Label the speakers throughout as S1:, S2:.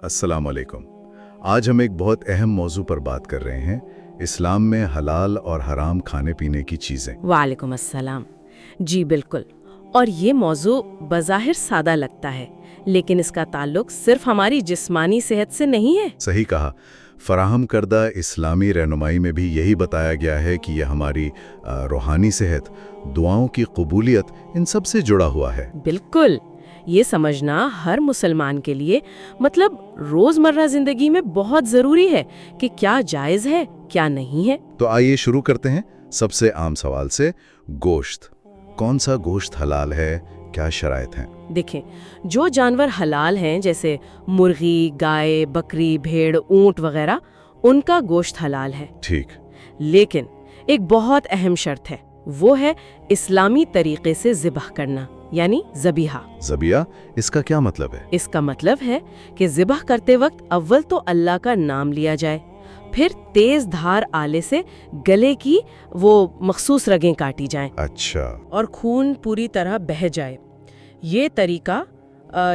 S1: अस्सलाम वालेकुम। आज हम एक बहुत अहम मौजू पर बात कर रहे हैं, इस्लाम में हलाल और हराम खाने पीने की चीज़ें।
S2: वालेकुम अस्सलाम। जी बिल्कुल। और ये मौजू बज़ाहिर सादा लगता है, लेकिन इसका ताल्लुक सिर्फ हमारी जिस्मानी सेहत से नहीं है।
S1: सही कहा। फराहम करदा इस्लामी रहनुमाई में भी यही बताया गया है कि यह हमारी रूहानी सेहत, दुआओं की कबूलियत, इन सब से जुड़ा हुआ है।
S2: बिल्कुल। ये समझना हर मुसलमान के लिए मतलब रोज़मर्रा ज़िंदगी में बहुत ज़रूरी है कि क्या जायज़ है, क्या नहीं है।
S1: तो आइए शुरू करते हैं सबसे आम सवाल से, गोश्त। कौन सा गोश्त हलाल है, क्या शराइत हैं?
S2: देखें, जो जानवर हलाल हैं जैसे मुर्गी, गाय, बकरी, भेड़, ऊंट वगैरह, उनका गोश्त हलाल है।
S1: ठीक।
S2: लेकिन एक बहुत अहम शर्त है, वो है इस्लामी तरीके से ज़िबह करना, यानी ज़बीहा।
S1: ज़बिया, इसका क्या मतलब है?
S2: इसका मतलब है कि ज़िबह करते वक्त अव्वल तो अल्लाह का नाम लिया जाए, फिर तेज धार आले से गले की वो मखसूस रगें काटी जाएं
S1: अच्छा।
S2: और खून पूरी तरह बह जाए। ये तरीका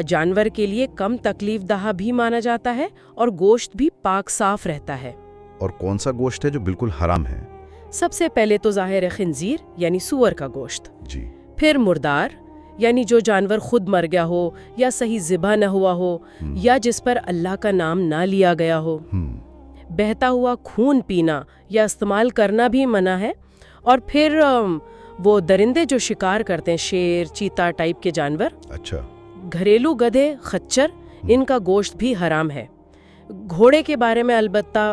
S2: जानवर के लिए कम तकलीफ दहा भी माना जाता है और गोश्त भी पाक साफ रहता है।
S1: और कौन सा गोश्त है जो बिल्कुल हराम है?
S2: सबसे पहले तो ज़ाहिर है खिंजीर यानी सूअर का गोश्त,
S1: जी।
S2: फिर मुर्दार यानी जो जानवर खुद मर गया हो या सही ज़िबा न हुआ हो या जिस पर अल्लाह का नाम ना लिया गया हो। बहता हुआ खून पीना या इस्तेमाल करना भी मना है। और फिर वो दरिंदे जो शिकार करते हैं, शेर, चीता टाइप के जानवर,
S1: अच्छा।
S2: घरेलू गधे, खच्चर, इनका गोश्त भी हराम है। घोड़े के बारे में अलबत्ता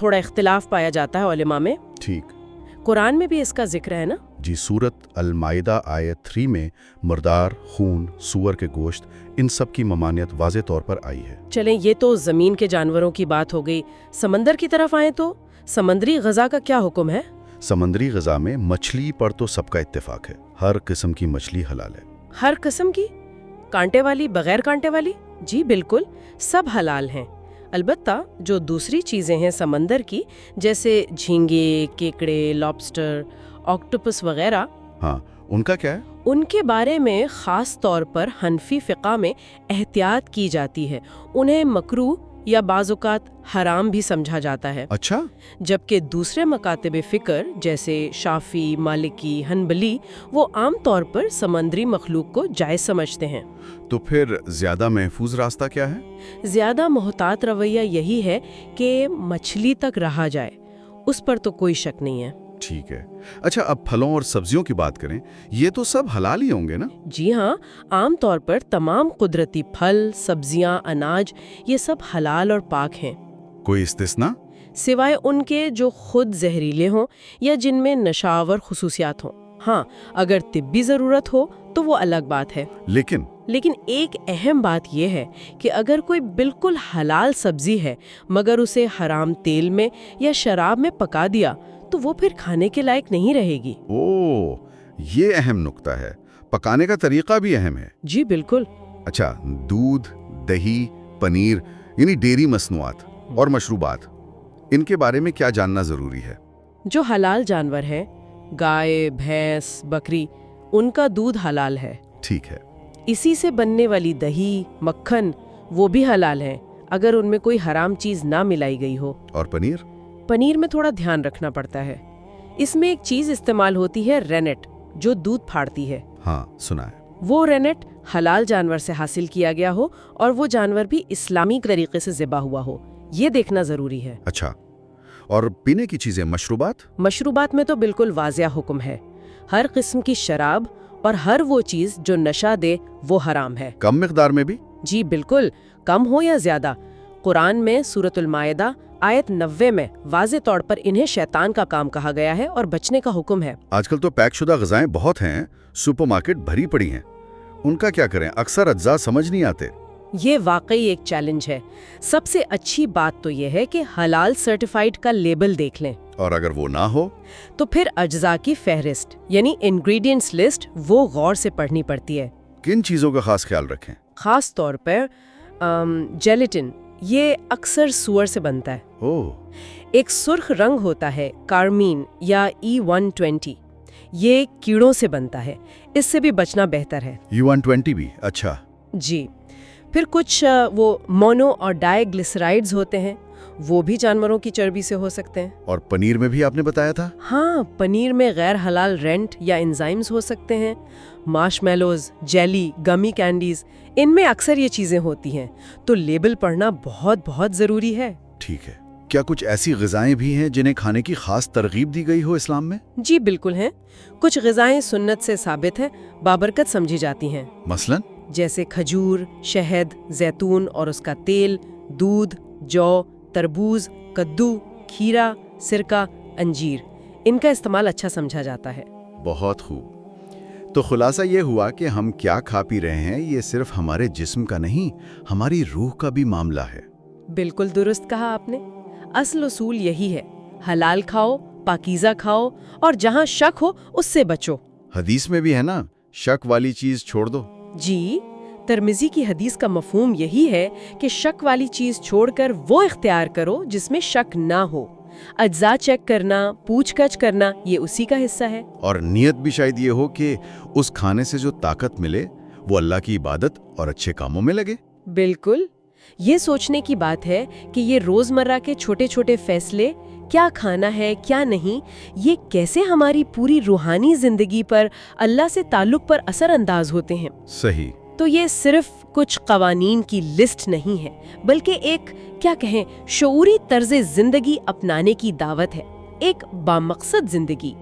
S2: थोड़ा इख्तिलाफ पाया जाता है उलेमा में।
S1: ठीक।
S2: कुरान में भी इसका जिक्र है ना?
S1: जी, सूरत अल-माइदा आयत 3 में मुर्दार, खून, सूअर के गोश्त, इन सब की ममानियत वाज़े तौर पर आई है।
S2: चलें, ये तो ज़मीन के जानवरों की बात हो गई। समंदर की तरफ आएँ तो समंदरी ग़ज़ा का क्या हुक्म है?
S1: समंदरी ग़ज़ा में मछली पर तो सबका इत्तेफाक है, हर किस्म की मछली हलाल है।
S2: हर किस्म की? कांटे वाली, बगैर कांटे वाली? जी बिल्कुल, सब हलाल हैं। अलबत्ता जो दूसरी चीज़ें हैं समंदर की, जैसे झींगे, केकड़े, लॉबस्टर, ऑक्टोपस वगैरह,
S1: हाँ, उनका क्या है?
S2: उनके बारे में ख़ास तौर पर हनफी फ़िक़ा में एहतियात की जाती है। उन्हें मकरूह या बाज़-औक़ात हराम भी समझा जाता है।
S1: अच्छा।
S2: जबकि दूसरे मकातिब फ़िक्र जैसे शाफ़ी, मालिकी, हनबली, वो आम तौर पर समंदरी मखलूक को जायज़ समझते हैं।
S1: तो फिर ज़्यादा महफूज रास्ता क्या है?
S2: ज़्यादा मोहतात रवैया यही है कि मछली तक रहा जाए, उस पर तो कोई शक नहीं है।
S1: ठीक है। अच्छा, अब फलों और सब्जियों की बात करें, ये तो सब हलाल ही होंगे ना?
S2: जी हाँ, आम तौर पर तमाम कुदरती फल, सब्जियां, अनाज, ये सब हलाल और पाक हैं।
S1: कोई इस्तिस्ना?
S2: सिवाय उनके जो खुद जहरीले हों या जिनमें नशावर खुसूसियात हों। हाँ, अगर तिब्बी ज़रूरत हो तो वो अलग बात है। लेकिन एक अहम बात यह है कि अगर कोई बिल्कुल हलाल सब्जी है मगर उसे हराम तेल में या शराब में पका दिया तो वो फिर खाने के लायक नहीं रहेगी।
S1: ओह, ये अहम नुक्ता है। पकाने का तरीका भी अहम है।
S2: जी बिल्कुल।
S1: अच्छा, दूध, दही, पनीर यानी डेयरी मसनूआत और मशरूबात, इनके बारे में क्या जानना ज़रूरी है?
S2: जो हलाल जानवर हैं, गाय, भैंस, बकरी, उनका दूध हलाल है।
S1: ठीक है।
S2: इसी से बनने वाली दही, मक्खन, वो भी हलाल है अगर उनमें कोई हराम चीज़ ना मिलाई गई हो।
S1: और पनीर?
S2: पनीर में थोड़ा ध्यान रखना पड़ता है। इसमें एक चीज़ इस्तेमाल होती है, रेनेट, जो दूध फाड़ती है।
S1: हाँ, सुना है।
S2: वो रेनेट हलाल जानवर से हासिल किया गया हो और वो जानवर भी इस्लामी तरीके से ज़िबा हुआ हो, ये देखना ज़रूरी है।
S1: अच्छा, और पीने की चीज़ें, मशरूबात?
S2: मशरूबात में तो बिल्कुल वाज़िया हुक्म है। हर किस्म की शराब और हर वो चीज़ जो नशा दे वो हराम है।
S1: कम मिकदार में भी?
S2: जी बिल्कुल, कम हो या ज़्यादा। कुरान में सूरतुल माइदा आयत 90 में वाज़े तौर पर इन्हें शैतान का काम कहा गया है और बचने का हुक्म है।
S1: आजकल तो पैकशुदा ग़िज़ाएं बहुत हैं, सुपरमार्केट भरी पड़ी हैं। उनका क्या करें? अक्सर अज्जा समझ नहीं आते।
S2: ये वाकई एक चैलेंज है। सबसे अच्छी बात तो ये है कि हलाल सर्टिफाइड का लेबल देख लें।
S1: और अगर वो ना हो
S2: तो फिर अज्जा की फहरिस्त यानी इंग्रेडिएंट्स लिस्ट वो गौर से पढ़नी पड़ती है।
S1: किन चीज़ों का खास ख्याल रखें?
S2: खास तौर पर जेलेटिन, ये अक्सर सूअर से बनता है।
S1: ओह।
S2: एक सुर्ख रंग होता है, कार्मीन या E120, ये कीड़ों से बनता है, इससे भी बचना बेहतर है।
S1: E120 भी? अच्छा।
S2: जी। پھر کچھ وہ مونو اور ڈائی گلیسرائڈز ہوتے ہیں، وہ بھی جانوروں کی چربی سے ہو سکتے ہیں۔
S1: اور پنیر میں بھی آپ نے بتایا تھا؟
S2: ہاں، پنیر میں غیر حلال رینٹ یا انزائمز ہو سکتے ہیں۔ مارش میلوز، جیلی، گمی کینڈیز، ان میں اکثر یہ چیزیں ہوتی ہیں، تو لیبل پڑھنا بہت بہت ضروری ہے۔
S1: ٹھیک ہے، کیا کچھ ایسی غذائیں بھی ہیں جنہیں کھانے کی خاص ترغیب دی گئی ہو اسلام میں؟
S2: جی بالکل ہیں، کچھ غذائیں سنت سے ثابت ہیں، بابرکت سمجھی جاتی ہیں،
S1: مثلاً
S2: جیسے کھجور، شہد، زیتون اور اس کا تیل، دودھ، جو، تربوز، کدو، کھیرا، سرکہ، انجیر، ان کا استعمال اچھا سمجھا جاتا ہے۔
S1: بہت خوب۔ تو خلاصہ یہ ہوا کہ ہم کیا کھا پی رہے ہیں یہ صرف ہمارے جسم کا نہیں، ہماری روح کا بھی معاملہ ہے۔
S2: بالکل درست کہا آپ نے، اصل اصول یہی ہے، حلال کھاؤ، پاکیزہ کھاؤ، اور جہاں شک ہو اس سے بچو۔
S1: حدیث میں بھی ہے نا، شک والی چیز چھوڑ دو۔
S2: جی، ترمذی کی حدیث کا مفہوم یہی ہے کہ شک والی چیز چھوڑ کر وہ اختیار کرو جس میں شک نہ ہو۔ اجزاء چیک کرنا، پوچھ گچھ کرنا، یہ اسی کا حصہ ہے۔
S1: اور نیت بھی شاید یہ ہو کہ اس کھانے سے جو طاقت ملے وہ اللہ کی عبادت اور اچھے کاموں میں لگے۔
S2: بالکل، یہ سوچنے کی بات ہے کہ یہ روزمرہ کے چھوٹے چھوٹے فیصلے، کیا کھانا ہے کیا نہیں، یہ کیسے ہماری پوری روحانی زندگی پر، اللہ سے تعلق پر اثر انداز ہوتے ہیں۔
S1: صحیح۔
S2: تو یہ صرف کچھ قوانین کی لسٹ نہیں ہے، بلکہ ایک کیا کہیں شعوری طرز زندگی اپنانے کی دعوت ہے، ایک بامقصد زندگی۔